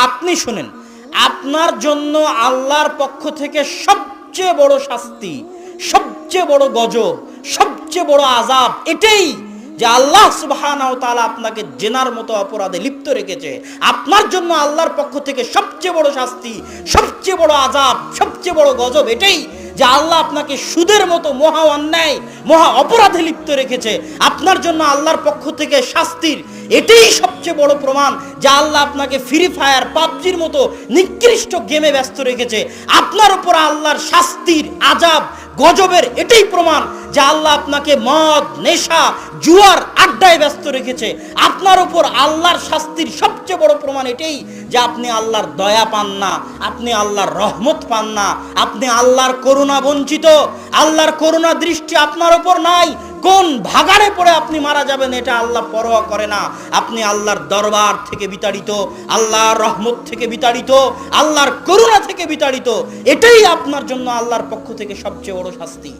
আপনি শুনেন, আপনার জন্য আল্লাহর পক্ষ থেকে সবচেয়ে বড় শাস্তি, সবচেয়ে বড় গজব, সবচেয়ে বড় আযাব এটাই যে আল্লাহ সুবহানাহু ওয়া তাআলা আপনাকে জেনার মতো অপরাধে লিপ্ত রেখেছে। আপনার জন্য আল্লাহর পক্ষ থেকে সবচেয়ে বড় শাস্তি, সবচেয়ে বড় আযাব, সবচেয়ে বড় গজব এটাই যে আল্লাহ আপনাকে সুদের মতো মহা অন্যায়, মহা অপরাধে লিপ্ত রেখেছে। আপনার জন্য আল্লাহর পক্ষ থেকে শাস্তির এটাই সবচেয়ে বড় প্রমাণ যে আল্লাহ আপনাকে ফ্রি ফায়ার, পাবজির মতো নিকৃষ্ট গেমে ব্যস্ত রেখেছে। আপনার উপর আল্লাহর শাস্তির, আযাব, গজবের এটাই প্রমাণ যে আল্লাহ আপনাকে মদ, নেশা, জুয়ার আড্ডায় ব্যস্ত রেখেছে। আপনার উপর আল্লাহর শাস্তির সবচেয়ে বড় প্রমাণ এটাই যে আপনি আল্লাহর দয়া পান না, আপনি আল্লাহর রহমত পান না, আপনি আল্লাহর করুণা বঞ্চিত। আল্লাহর করুণা দৃষ্টি আপনার উপর নাই। কোন ভাগাড়ে পড়ে আপনি মারা যাবেন এটা আল্লাহ পরোয়া করে না। আপনি আল্লাহর দরবার থেকে বিতাড়িত, আল্লাহর রহমত থেকে বিতাড়িত, আল্লাহর করুণা থেকে বিতাড়িত। এটাই আপনার জন্য আল্লাহর পক্ষ থেকে সবচেয়ে বড় শাস্তি।